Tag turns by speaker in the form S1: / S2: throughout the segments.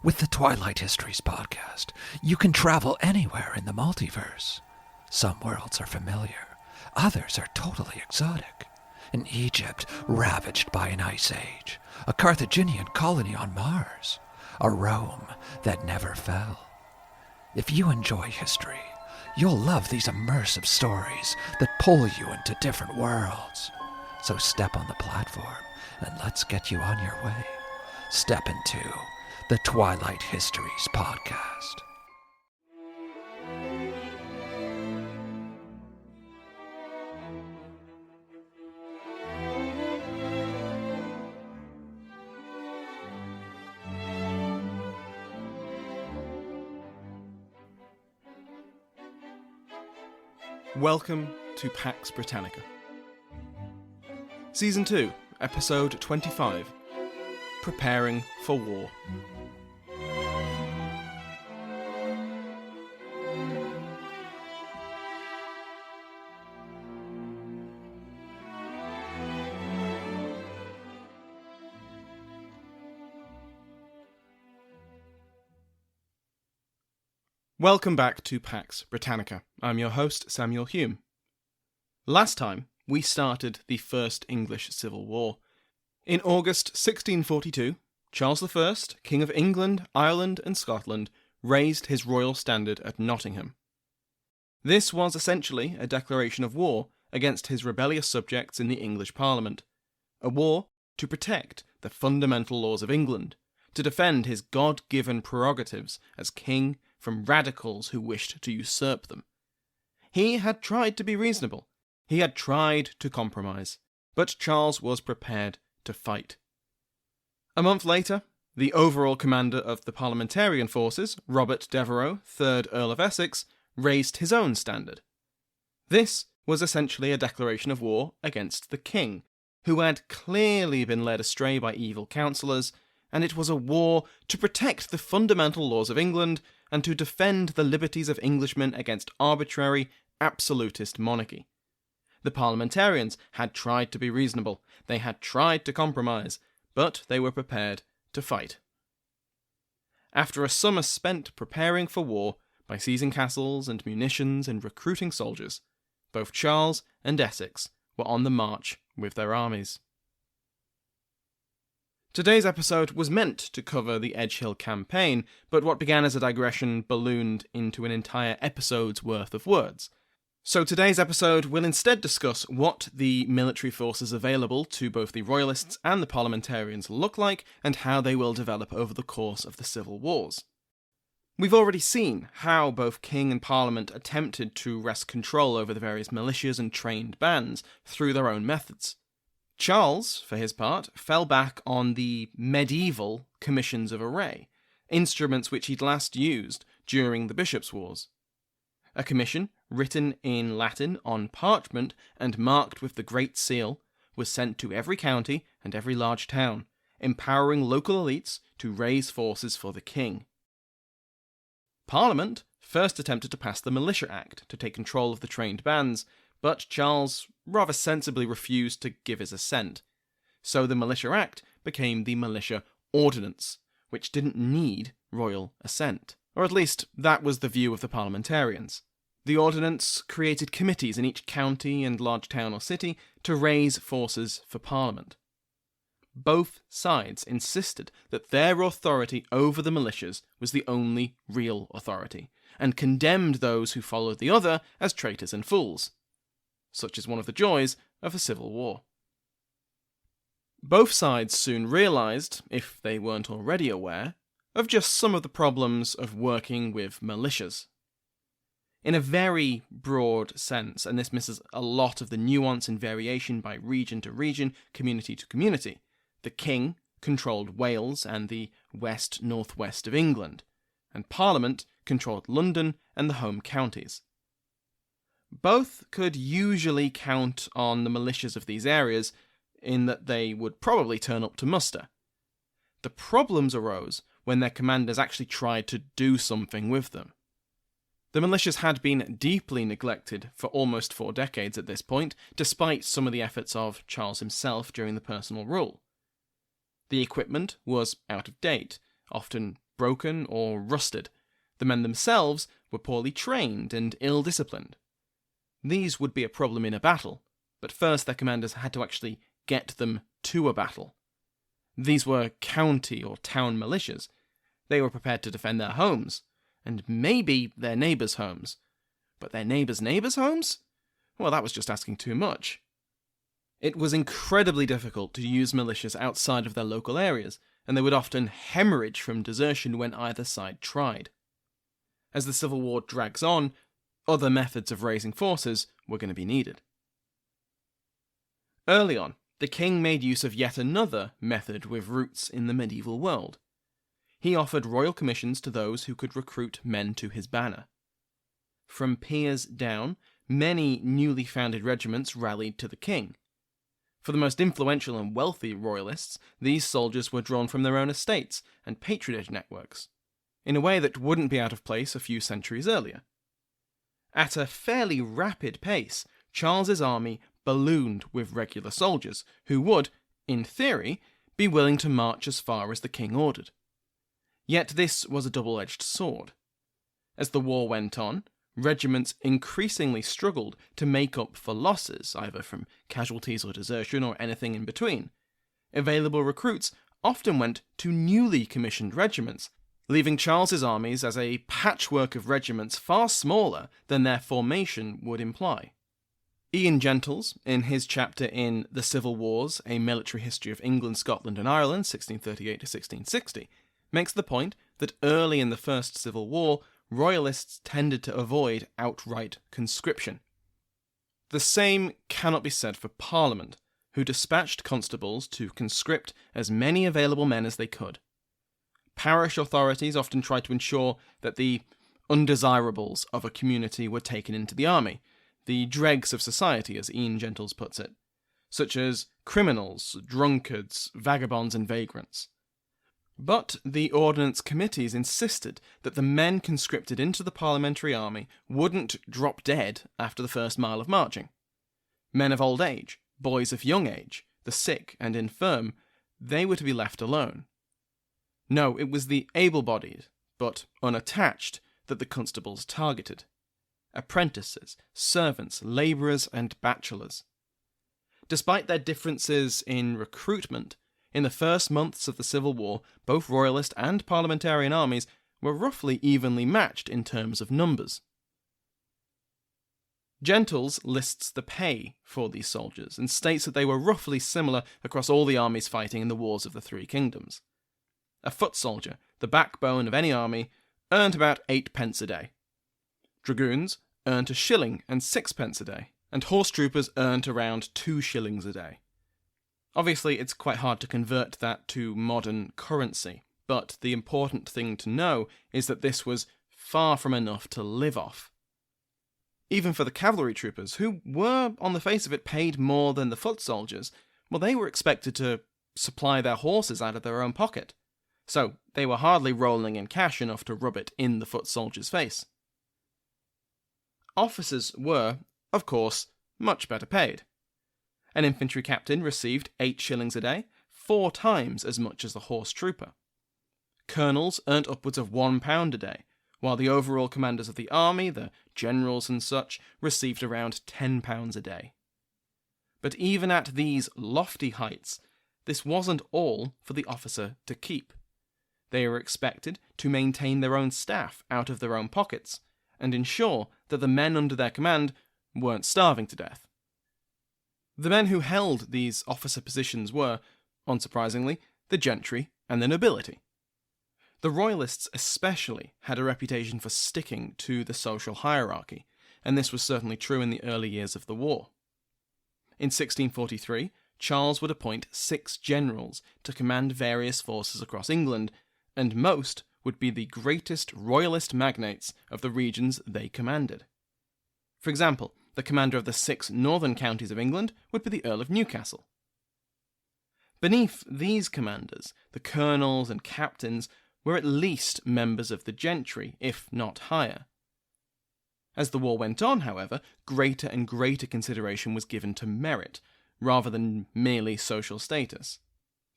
S1: With the Twilight Histories podcast, you can travel anywhere in the multiverse. Some worlds are familiar, others are totally exotic. An Egypt ravaged by an ice age, a Carthaginian colony on Mars, a Rome that never fell. If you enjoy history, you'll love these immersive stories that pull you into different worlds. So step on the platform and let's get you on your way. Step into the Twilight Histories podcast.
S2: Welcome to Pax Britannica. Season 2, Episode 25, Preparing for War. Welcome back to Pax Britannica. I'm your host, Samuel Hume. Last time, we started the First English Civil War. In August 1642, Charles I, King of England, Ireland and Scotland, raised his royal standard at Nottingham. This was essentially a declaration of war against his rebellious subjects in the English Parliament, a war to protect the fundamental laws of England, to defend his God-given prerogatives as king from radicals who wished to usurp them. He had tried to be reasonable. He had tried to compromise. But Charles was prepared to fight. A month later, the overall commander of the parliamentarian forces, Robert Devereux, 3rd Earl of Essex, raised his own standard. This was essentially a declaration of war against the king, who had clearly been led astray by evil counsellors, and it was a war to protect the fundamental laws of England and to defend the liberties of Englishmen against arbitrary, absolutist monarchy. The parliamentarians had tried to be reasonable, they had tried to compromise, but they were prepared to fight. After a summer spent preparing for war by seizing castles and munitions and recruiting soldiers, both Charles and Essex were on the march with their armies. Today's episode was meant to cover the Edgehill campaign, but what began as a digression ballooned into an entire episode's worth of words. So today's episode will instead discuss what the military forces available to both the Royalists and the Parliamentarians look like, and how they will develop over the course of the Civil Wars. We've already seen how both King and Parliament attempted to wrest control over the various militias and trained bands through their own methods. Charles, for his part, fell back on the medieval commissions of array, instruments which he'd last used during the Bishops' Wars. A commission, written in Latin on parchment and marked with the Great Seal, was sent to every county and every large town, empowering local elites to raise forces for the king. Parliament first attempted to pass the Militia Act to take control of the trained bands, but Charles rather sensibly refused to give his assent. So the Militia Act became the Militia Ordinance, which didn't need royal assent. Or at least, that was the view of the parliamentarians. The ordinance created committees in each county and large town or city to raise forces for Parliament. Both sides insisted that their authority over the militias was the only real authority, and condemned those who followed the other as traitors and fools. Such is one of the joys of a civil war. Both sides soon realised, if they weren't already aware, of just some of the problems of working with militias. In a very broad sense, and this misses a lot of the nuance and variation by region to region, community to community, the king controlled Wales and the west-northwest of England, and Parliament controlled London and the home counties. Both could usually count on the militias of these areas, in that they would probably turn up to muster. The problems arose when their commanders actually tried to do something with them. The militias had been deeply neglected for almost 4 decades at this point, despite some of the efforts of Charles himself during the personal rule. The equipment was out of date, often broken or rusted. The men themselves were poorly trained and ill-disciplined. These would be a problem in a battle, but first their commanders had to actually get them to a battle. These were county or town militias. They were prepared to defend their homes, and maybe their neighbours' homes. But their neighbours' homes? Well, that was just asking too much. It was incredibly difficult to use militias outside of their local areas, and they would often hemorrhage from desertion when either side tried. As the Civil War drags on, other methods of raising forces were going to be needed. Early on, the king made use of yet another method with roots in the medieval world. He offered royal commissions to those who could recruit men to his banner. From peers down, many newly founded regiments rallied to the king. For the most influential and wealthy royalists, these soldiers were drawn from their own estates and patronage networks, in a way that wouldn't be out of place a few centuries earlier. At a fairly rapid pace, Charles's army ballooned with regular soldiers, who would, in theory, be willing to march as far as the king ordered. Yet this was a double-edged sword. As the war went on, regiments increasingly struggled to make up for losses, either from casualties or desertion or anything in between. Available recruits often went to newly commissioned regiments, leaving Charles's armies as a patchwork of regiments far smaller than their formation would imply. Ian Gentles, in his chapter in The Civil Wars, A Military History of England, Scotland and Ireland, 1638 to 1660, makes the point that early in the First Civil War, royalists tended to avoid outright conscription. The same cannot be said for Parliament, who dispatched constables to conscript as many available men as they could. Parish authorities often tried to ensure that the undesirables of a community were taken into the army, the dregs of society, as Ian Gentles puts it, such as criminals, drunkards, vagabonds and vagrants. But the Ordnance Committees insisted that the men conscripted into the parliamentary army wouldn't drop dead after the first mile of marching. Men of old age, boys of young age, the sick and infirm, they were to be left alone. No, it was the able-bodied, but unattached, that the constables targeted. Apprentices, servants, labourers and bachelors. Despite their differences in recruitment, in the first months of the Civil War, both royalist and parliamentarian armies were roughly evenly matched in terms of numbers. Gentles lists the pay for these soldiers and states that they were roughly similar across all the armies fighting in the Wars of the Three Kingdoms. A foot soldier, the backbone of any army, earned about 8 pence a day. Dragoons earned a shilling and 6 pence a day, and horse troopers earned around 2 shillings a day. Obviously, it's quite hard to convert that to modern currency, but the important thing to know is that this was far from enough to live off. Even for the cavalry troopers, who were, on the face of it, paid more than the foot soldiers, well, they were expected to supply their horses out of their own pocket, so they were hardly rolling in cash enough to rub it in the foot soldier's face. Officers were, of course, much better paid. An infantry captain received 8 shillings a day, 4 times as much as the horse trooper. Colonels earned upwards of £1 a day, while the overall commanders of the army, the generals and such, received around £10 a day. But even at these lofty heights, this wasn't all for the officer to keep. They were expected to maintain their own staff out of their own pockets, and ensure that the men under their command weren't starving to death. The men who held these officer positions were, unsurprisingly, the gentry and the nobility. The royalists especially had a reputation for sticking to the social hierarchy, and this was certainly true in the early years of the war. In 1643, Charles would appoint 6 generals to command various forces across England, and most would be the greatest royalist magnates of the regions they commanded. For example, the commander of the 6 northern counties of England would be the Earl of Newcastle. Beneath these commanders, the colonels and captains were at least members of the gentry, if not higher. As the war went on, however, greater and greater consideration was given to merit, rather than merely social status.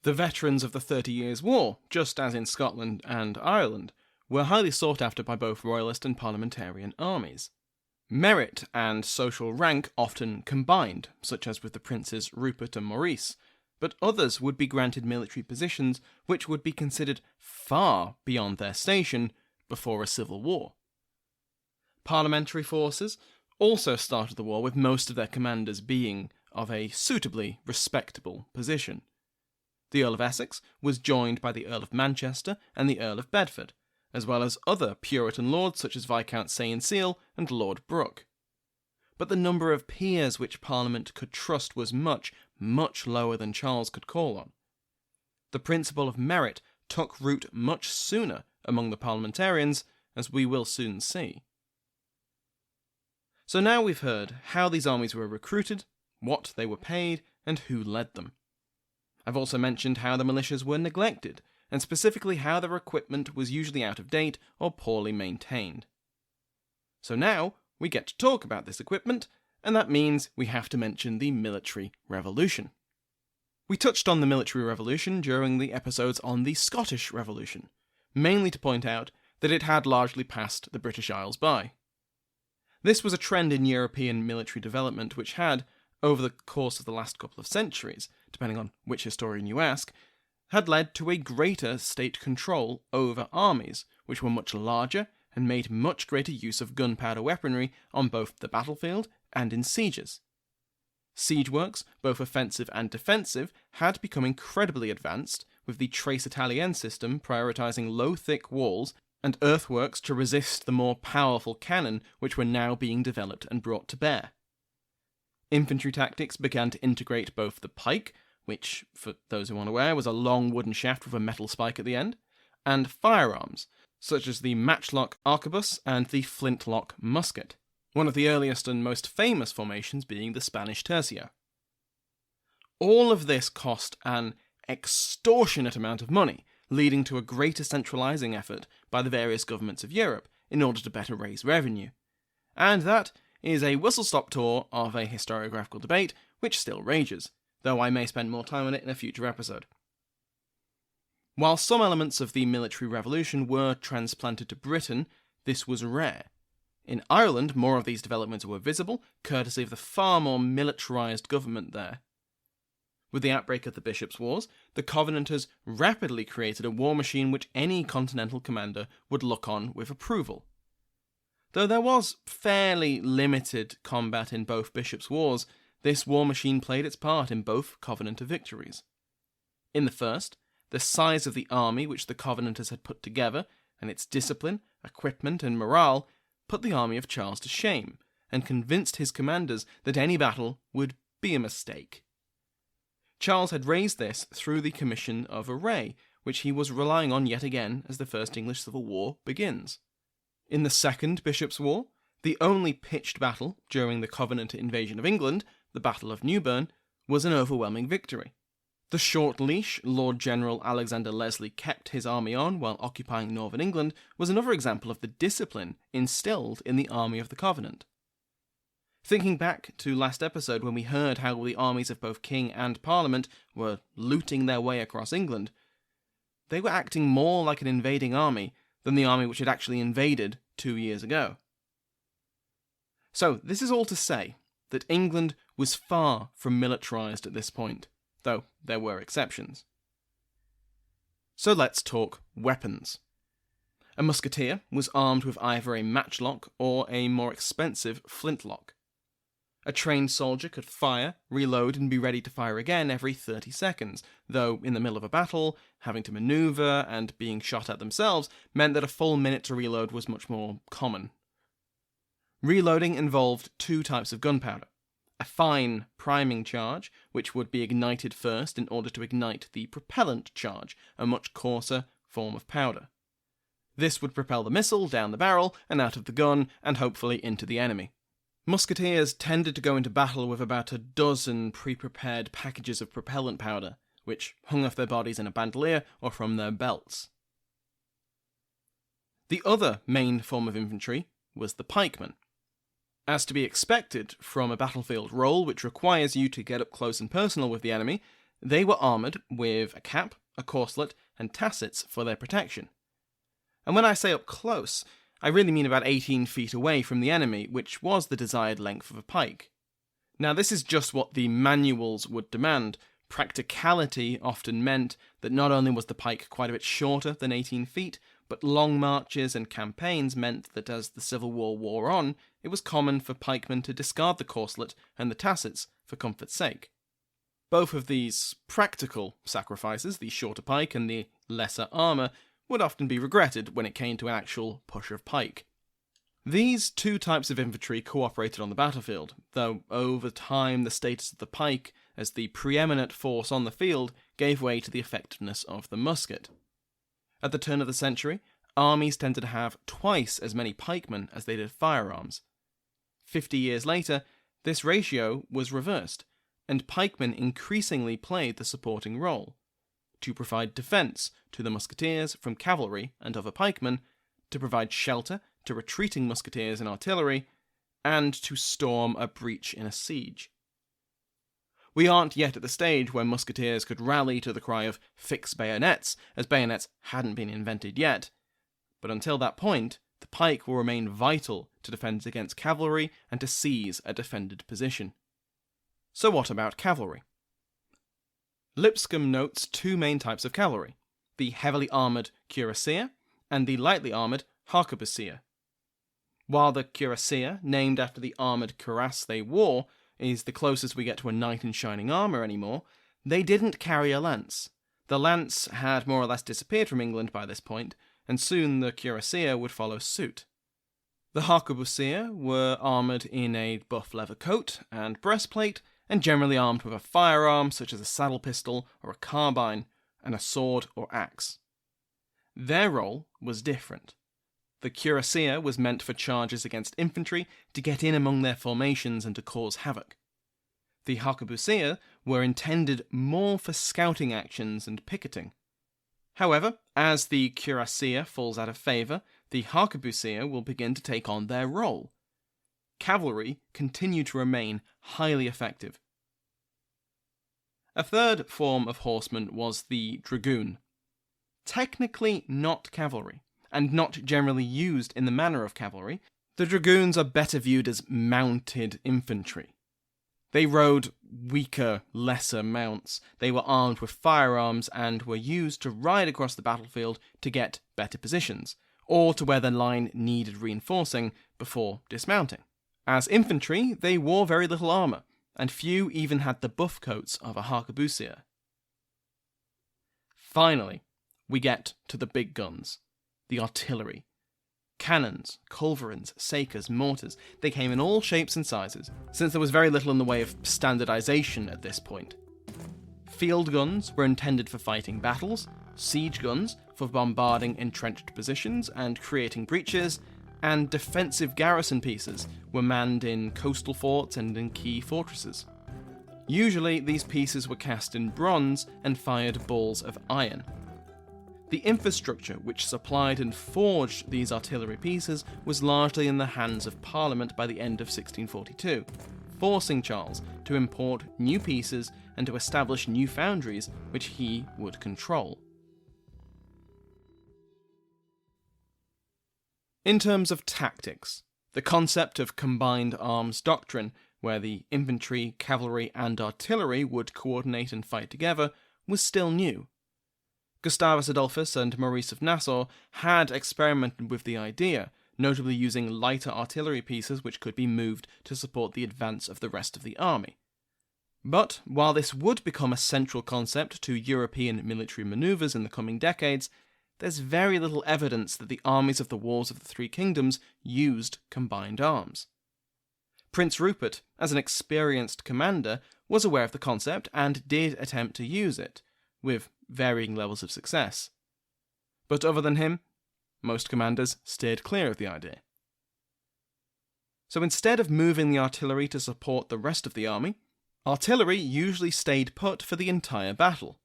S2: The veterans of the 30 Years' War, just as in Scotland and Ireland, were highly sought after by both royalist and parliamentarian armies. Merit and social rank often combined, such as with the princes Rupert and Maurice, but others would be granted military positions which would be considered far beyond their station before a civil war. Parliamentary forces also started the war with most of their commanders being of a suitably respectable position. The Earl of Essex was joined by the Earl of Manchester and the Earl of Bedford, as well as other Puritan lords such as Viscount Say and Seal and Lord Brooke. But the number of peers which Parliament could trust was much, much lower than Charles could call on. The principle of merit took root much sooner among the parliamentarians, as we will soon see. So now we've heard how these armies were recruited, what they were paid, and who led them. I've also mentioned how the militias were neglected, and specifically how their equipment was usually out of date or poorly maintained. So now we get to talk about this equipment, and that means we have to mention the military revolution. We touched on the military revolution during the episodes on the Scottish Revolution, mainly to point out that it had largely passed the British Isles by. This was a trend in European military development which had, over the course of the last couple of centuries, depending on which historian you ask, had led to a greater state control over armies, which were much larger and made much greater use of gunpowder weaponry on both the battlefield and in sieges. Siege works, both offensive and defensive, had become incredibly advanced, with the Trace Italien system prioritising low thick walls and earthworks to resist the more powerful cannon which were now being developed and brought to bear. Infantry tactics began to integrate both the pike, which, for those who aren't aware, was a long wooden shaft with a metal spike at the end, and firearms, such as the matchlock arquebus and the flintlock musket, one of the earliest and most famous formations being the Spanish tercio. All of this cost an extortionate amount of money, leading to a greater centralising effort by the various governments of Europe in order to better raise revenue. And that is a whistle-stop tour of a historiographical debate which still rages, though I may spend more time on it in a future episode. While some elements of the military revolution were transplanted to Britain, this was rare. In Ireland, more of these developments were visible, courtesy of the far more militarised government there. With the outbreak of the Bishops' Wars, the Covenanters rapidly created a war machine which any continental commander would look on with approval. Though there was fairly limited combat in both Bishops' Wars, this war machine played its part in both Covenanter victories. In the first, the size of the army which the Covenanters had put together, and its discipline, equipment, and morale, put the army of Charles to shame, and convinced his commanders that any battle would be a mistake. Charles had raised this through the commission of array, which he was relying on yet again as the First English Civil War begins. In the Second Bishops' War, the only pitched battle during the Covenanter invasion of England, the Battle of Newburn, was an overwhelming victory. The short leash Lord General Alexander Leslie kept his army on while occupying northern England was another example of the discipline instilled in the army of the Covenant. Thinking back to last episode when we heard how the armies of both King and Parliament were looting their way across England, they were acting more like an invading army than the army which had actually invaded 2 years ago. So this is all to say that England was far from militarised at this point, though there were exceptions. So let's talk weapons. A musketeer was armed with either a matchlock or a more expensive flintlock. A trained soldier could fire, reload, and be ready to fire again every 30 seconds, though in the middle of a battle, having to manoeuvre and being shot at themselves meant that a full minute to reload was much more common. Reloading involved 2 types of gunpowder. A fine priming charge, which would be ignited first in order to ignite the propellant charge, a much coarser form of powder. This would propel the missile down the barrel and out of the gun and hopefully into the enemy. Musketeers tended to go into battle with about a dozen pre-prepared packages of propellant powder, which hung off their bodies in a bandolier or from their belts. The other main form of infantry was the pikeman. As to be expected from a battlefield role which requires you to get up close and personal with the enemy, they were armoured with a cap, a corselet, and tassets for their protection. And when I say up close, I really mean about 18 feet away from the enemy, which was the desired length of a pike. Now, this is just what the manuals would demand. Practicality often meant that not only was the pike quite a bit shorter than 18 feet, but long marches and campaigns meant that as the Civil War wore on, it was common for pikemen to discard the corselet and the tassets for comfort's sake. Both of these practical sacrifices, the shorter pike and the lesser armour, would often be regretted when it came to an actual push of pike. These two types of infantry cooperated on the battlefield, though over time the status of the pike as the preeminent force on the field gave way to the effectiveness of the musket. At the turn of the century, armies tended to have twice as many pikemen as they did firearms. 50 years later, this ratio was reversed, and pikemen increasingly played the supporting role, to provide defence to the musketeers from cavalry and other pikemen, to provide shelter to retreating musketeers and artillery, and to storm a breach in a siege. We aren't yet at the stage where musketeers could rally to the cry of "fix bayonets," as bayonets hadn't been invented yet, but until that point, the pike will remain vital to defend against cavalry and to seize a defended position. So what about cavalry? Lipscombe notes two main types of cavalry, the heavily armoured cuirassier and the lightly armoured harquebusier. While the cuirassier, named after the armoured cuirass they wore, is the closest we get to a knight in shining armour anymore, they didn't carry a lance. The lance had more or less disappeared from England by this point, and soon the cuirassier would follow suit. The harquebusier were armoured in a buff leather coat and breastplate, and generally armed with a firearm such as a saddle pistol or a carbine, and a sword or axe. Their role was different. The cuirassier was meant for charges against infantry to get in among their formations and to cause havoc. The harquebusier were intended more for scouting actions and picketing. However, as the cuirassier falls out of favour, the harquebusier will begin to take on their role. Cavalry continue to remain highly effective. A third form of horseman was the dragoon. Technically not cavalry, and not generally used in the manner of cavalry, the dragoons are better viewed as mounted infantry. They rode weaker, lesser mounts, they were armed with firearms and were used to ride across the battlefield to get better positions, or to where the line needed reinforcing before dismounting. As infantry, they wore very little armour, and few even had the buff coats of a harquebusier. Finally, we get to the big guns, the artillery. Cannons, culverins, sakers, mortars, they came in all shapes and sizes, since there was very little in the way of standardisation at this point. Field guns were intended for fighting battles, siege guns for bombarding entrenched positions and creating breaches, and defensive garrison pieces were manned in coastal forts and in key fortresses. Usually, these pieces were cast in bronze and fired balls of iron. The infrastructure which supplied and forged these artillery pieces was largely in the hands of Parliament by the end of 1642, forcing Charles to import new pieces and to establish new foundries which he would control. In terms of tactics, the concept of combined arms doctrine, where the infantry, cavalry, and artillery would coordinate and fight together, was still new. Gustavus Adolphus and Maurice of Nassau had experimented with the idea, notably using lighter artillery pieces which could be moved to support the advance of the rest of the army. But while this would become a central concept to European military manoeuvres in the coming decades, there's very little evidence that the armies of the Wars of the Three Kingdoms used combined arms. Prince Rupert, as an experienced commander, was aware of the concept and did attempt to use it, with varying levels of success. But other than him, most commanders steered clear of the idea. So instead of moving the artillery to support the rest of the army, artillery usually stayed put for the entire battle.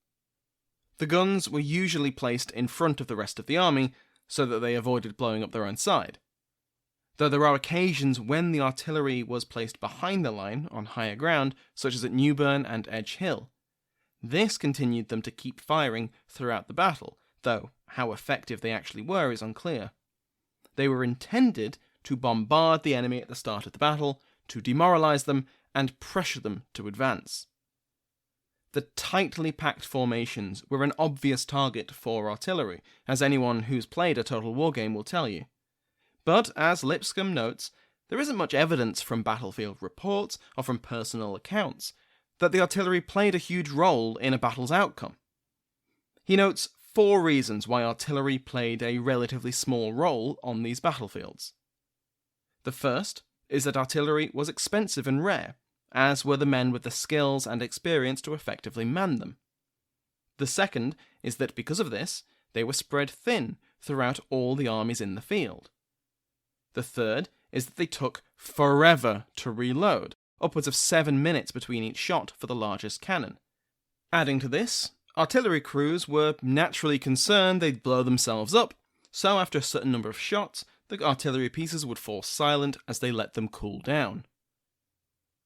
S2: The guns were usually placed in front of the rest of the army so that they avoided blowing up their own side. Though there are occasions when the artillery was placed behind the line on higher ground, such as at Newburn and Edge Hill. This continued them to keep firing throughout the battle, though how effective they actually were is unclear. They were intended to bombard the enemy at the start of the battle, to demoralize them, and pressure them to advance. The tightly packed formations were an obvious target for artillery, as anyone who's played a Total War game will tell you. But, as Lipscombe notes, there isn't much evidence from battlefield reports or from personal accounts that the artillery played a huge role in a battle's outcome. He notes 4 reasons why artillery played a relatively small role on these battlefields. The first is that artillery was expensive and rare, as were the men with the skills and experience to effectively man them. The second is that because of this, they were spread thin throughout all the armies in the field. The third is that they took forever to reload, upwards of 7 minutes between each shot for the largest cannon. Adding to this, artillery crews were naturally concerned they'd blow themselves up, so after a certain number of shots, the artillery pieces would fall silent as they let them cool down.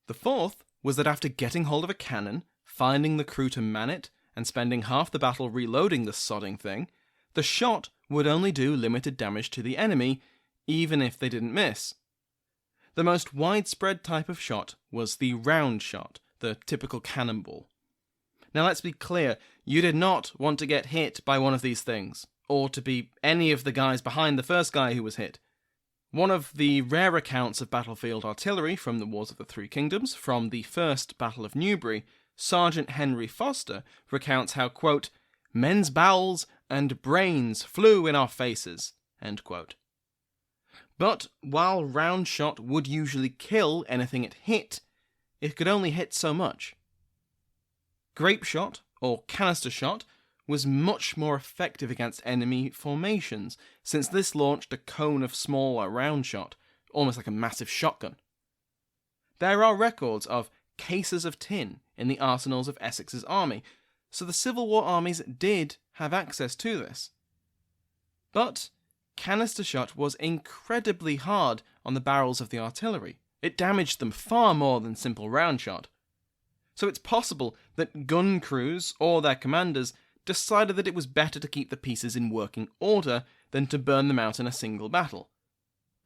S2: The fourth was that after getting hold of a cannon, finding the crew to man it, and spending half the battle reloading the sodding thing, the shot would only do limited damage to the enemy, even if they didn't miss. The most widespread type of shot was the round shot, the typical cannonball. Now let's be clear, you did not want to get hit by one of these things, or to be any of the guys behind the first guy who was hit. One of the rare accounts of battlefield artillery from the Wars of the Three Kingdoms, from the First Battle of Newbury, Sergeant Henry Foster recounts how, quote, "men's bowels and brains flew in our faces," end quote. But while round shot would usually kill anything it hit, it could only hit so much. Grape shot, or canister shot, was much more effective against enemy formations, since this launched a cone of smaller round shot, almost like a massive shotgun. There are records of cases of tin in the arsenals of Essex's army, so the Civil War armies did have access to this. But canister shot was incredibly hard on the barrels of the artillery. It damaged them far more than simple round shot. So it's possible that gun crews, or their commanders, decided that it was better to keep the pieces in working order than to burn them out in a single battle.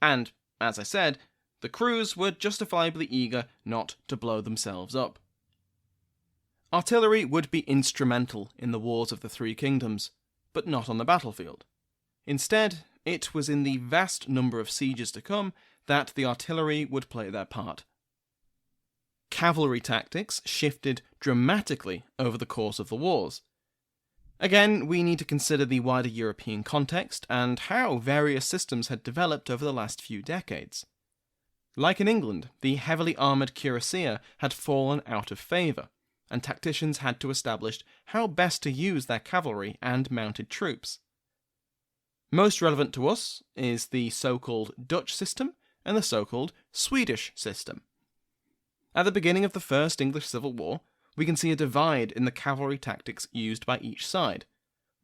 S2: And, as I said, the crews were justifiably eager not to blow themselves up. Artillery would be instrumental in the Wars of the Three Kingdoms, but not on the battlefield. Instead, it was in the vast number of sieges to come that the artillery would play their part. Cavalry tactics shifted dramatically over the course of the wars. Again, we need to consider the wider European context and how various systems had developed over the last few decades. Like in England, the heavily armoured cuirassier had fallen out of favour, and tacticians had to establish how best to use their cavalry and mounted troops. Most relevant to us is the so-called Dutch system and the so-called Swedish system. At the beginning of the First English Civil War, we can see a divide in the cavalry tactics used by each side.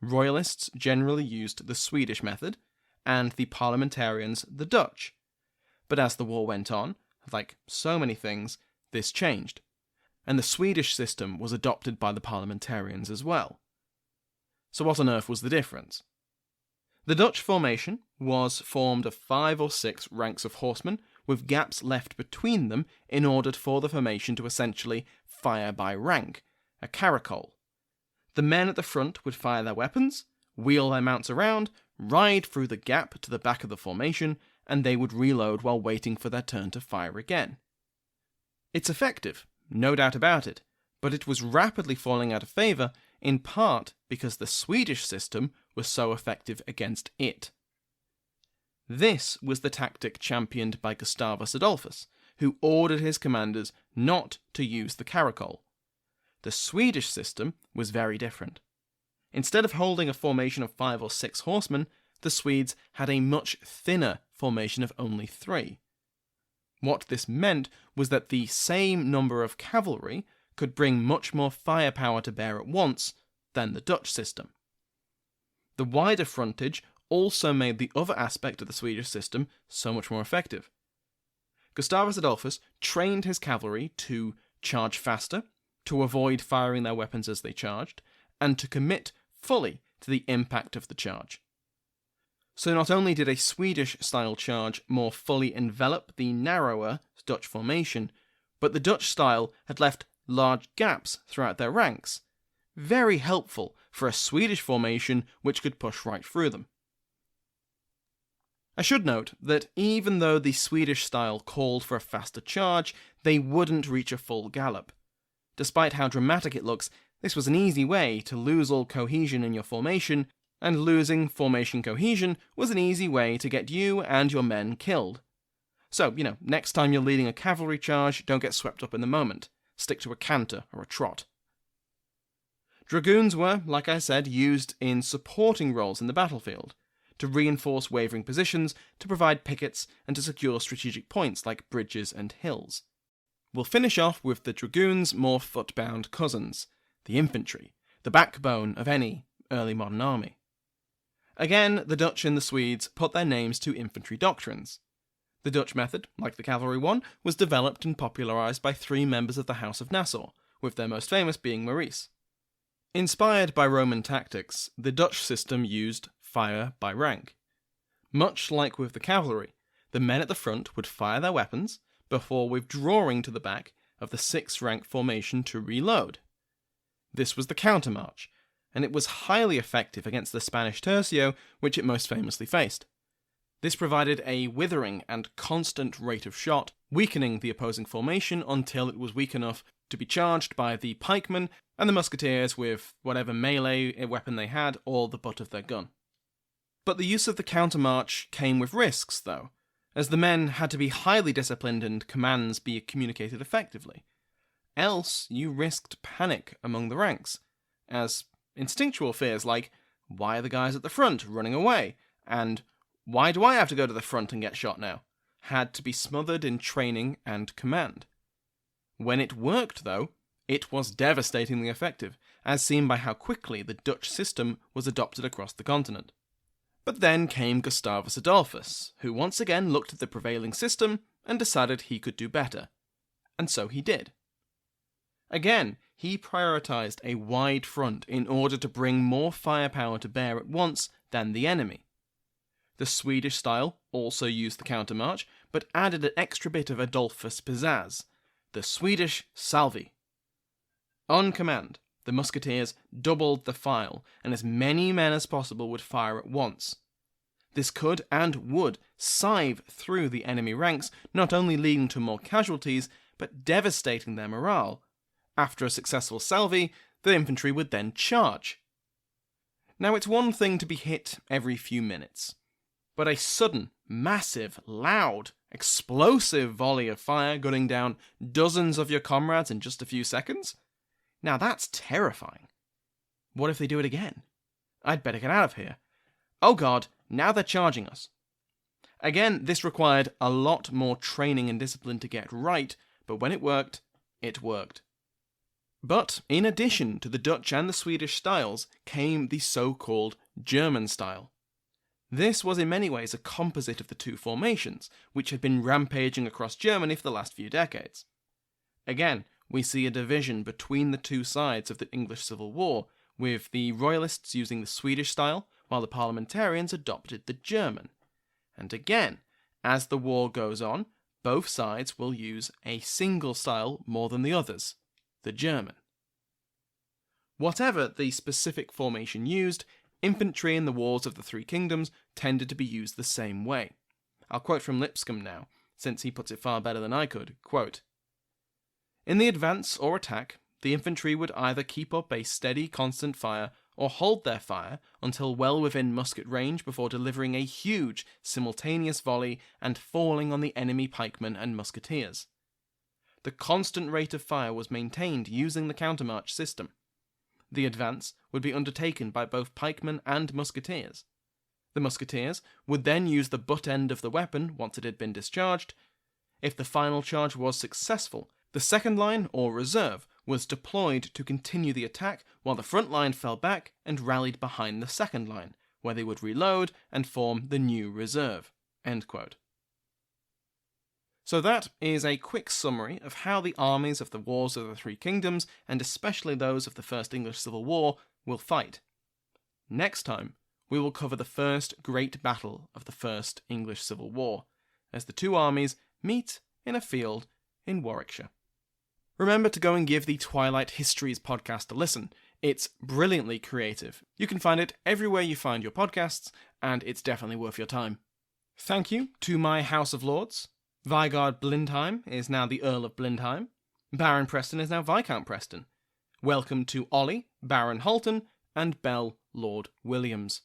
S2: Royalists generally used the Swedish method, and the parliamentarians the Dutch. But as the war went on, like so many things, this changed, and the Swedish system was adopted by the parliamentarians as well. So what on earth was the difference? The Dutch formation was formed of 5 or 6 ranks of horsemen, with gaps left between them in order for the formation to essentially fire by rank, a caracole. The men at the front would fire their weapons, wheel their mounts around, ride through the gap to the back of the formation, and they would reload while waiting for their turn to fire again. It's effective, no doubt about it, but it was rapidly falling out of favour, in part because the Swedish system was so effective against it. This was the tactic championed by Gustavus Adolphus, who ordered his commanders not to use the caracole. The Swedish system was very different. Instead of holding a formation of 5 or 6 horsemen, the Swedes had a much thinner formation of only 3. What this meant was that the same number of cavalry could bring much more firepower to bear at once than the Dutch system. The wider frontage also made the other aspect of the Swedish system so much more effective. Gustavus Adolphus trained his cavalry to charge faster, to avoid firing their weapons as they charged, and to commit fully to the impact of the charge. So not only did a Swedish-style charge more fully envelop the narrower Dutch formation, but the Dutch style had left large gaps throughout their ranks, very helpful for a Swedish formation which could push right through them. I should note that even though the Swedish style called for a faster charge, they wouldn't reach a full gallop. Despite how dramatic it looks, this was an easy way to lose all cohesion in your formation, and losing formation cohesion was an easy way to get you and your men killed. So, next time you're leading a cavalry charge, don't get swept up in the moment. Stick to a canter or a trot. Dragoons were, like I said, used in supporting roles in the battlefield, to reinforce wavering positions, to provide pickets, and to secure strategic points like bridges and hills. We'll finish off with the dragoons' more foot-bound cousins, the infantry, the backbone of any early modern army. Again, the Dutch and the Swedes put their names to infantry doctrines. The Dutch method, like the cavalry one, was developed and popularised by 3 members of the House of Nassau, with their most famous being Maurice. Inspired by Roman tactics, the Dutch system used fire by rank. Much like with the cavalry, the men at the front would fire their weapons before withdrawing to the back of the 6-rank formation to reload. This was the countermarch, and it was highly effective against the Spanish tercio, which it most famously faced. This provided a withering and constant rate of shot, weakening the opposing formation until it was weak enough to be charged by the pikemen and the musketeers with whatever melee weapon they had or the butt of their gun. But the use of the countermarch came with risks, though, as the men had to be highly disciplined and commands be communicated effectively. Else, you risked panic among the ranks, as instinctual fears like, why are the guys at the front running away? And why do I have to go to the front and get shot now? Had to be smothered in training and command. When it worked, though, it was devastatingly effective, as seen by how quickly the Dutch system was adopted across the continent. But then came Gustavus Adolphus, who once again looked at the prevailing system and decided he could do better. And so he did. Again, he prioritised a wide front in order to bring more firepower to bear at once than the enemy. The Swedish style also used the countermarch, but added an extra bit of Adolphus pizzazz, the Swedish salvi. On command, the musketeers doubled the file, and as many men as possible would fire at once. This could and would sieve through the enemy ranks, not only leading to more casualties, but devastating their morale. After a successful salvi, the infantry would then charge. Now, it's one thing to be hit every few minutes, but a sudden, massive, loud, explosive volley of fire gunning down dozens of your comrades in just a few seconds? Now that's terrifying. What if they do it again? I'd better get out of here. Oh god, now they're charging us. Again, this required a lot more training and discipline to get right, but when it worked, it worked. But in addition to the Dutch and the Swedish styles came the so-called German style. This was in many ways a composite of the two formations, which had been rampaging across Germany for the last few decades. Again, we see a division between the two sides of the English Civil War, with the Royalists using the Swedish style, while the parliamentarians adopted the German. And again, as the war goes on, both sides will use a single style more than the others, the German. Whatever the specific formation used, infantry in the Wars of the Three Kingdoms tended to be used the same way. I'll quote from Lipscombe now, since he puts it far better than I could. Quote, "In the advance or attack, the infantry would either keep up a steady, constant fire or hold their fire until well within musket range before delivering a huge, simultaneous volley and falling on the enemy pikemen and musketeers. The constant rate of fire was maintained using the countermarch system. The advance would be undertaken by both pikemen and musketeers. The musketeers would then use the butt end of the weapon once it had been discharged. If the final charge was successful, the second line, or reserve, was deployed to continue the attack while the front line fell back and rallied behind the second line, where they would reload and form the new reserve." End quote. So that is a quick summary of how the armies of the Wars of the Three Kingdoms, and especially those of the First English Civil War, will fight. Next time, we will cover the first great battle of the First English Civil War, as the two armies meet in a field in Warwickshire. Remember to go and give the Twilight Histories podcast a listen. It's brilliantly creative. You can find it everywhere you find your podcasts, and it's definitely worth your time. Thank you to my House of Lords. Vigard Blindheim is now the Earl of Blindheim. Baron Preston is now Viscount Preston. Welcome to Ollie, Baron Halton, and Bell, Lord Williams.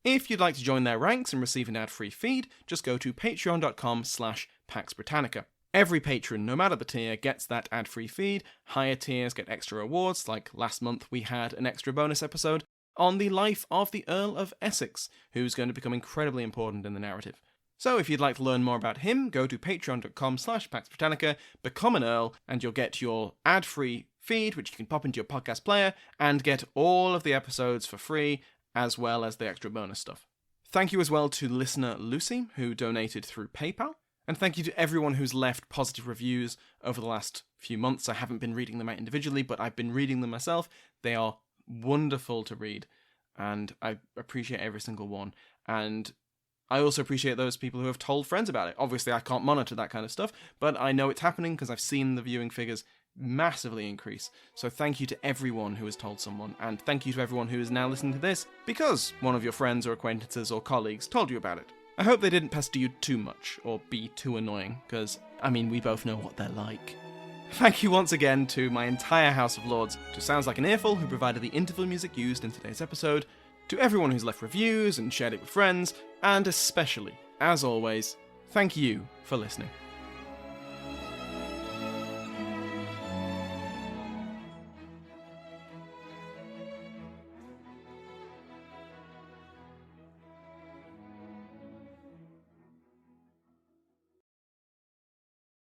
S2: If you'd like to join their ranks and receive an ad-free feed, just go to patreon.com/Pax Britannica. Every patron, no matter the tier, gets that ad-free feed. Higher tiers get extra rewards, like last month we had an extra bonus episode on the life of the Earl of Essex, who's going to become incredibly important in the narrative. So if you'd like to learn more about him, go to patreon.com/Pax Britannica, become an Earl, and you'll get your ad-free feed, which you can pop into your podcast player, and get all of the episodes for free, as well as the extra bonus stuff. Thank you as well to listener Lucy, who donated through PayPal, and thank you to everyone who's left positive reviews over the last few months. I haven't been reading them out individually, but I've been reading them myself. They are wonderful to read, and I appreciate every single one. And I also appreciate those people who have told friends about it. Obviously, I can't monitor that kind of stuff, but I know it's happening because I've seen the viewing figures massively increase. So thank you to everyone who has told someone, and thank you to everyone who is now listening to this because one of your friends or acquaintances or colleagues told you about it. I hope they didn't pester you too much or be too annoying, because, we both know what they're like. Thank you once again to my entire House of Lords, to Sounds Like an Earful, who provided the interval music used in today's episode, to everyone who's left reviews and shared it with friends, and especially, as always, thank you for listening.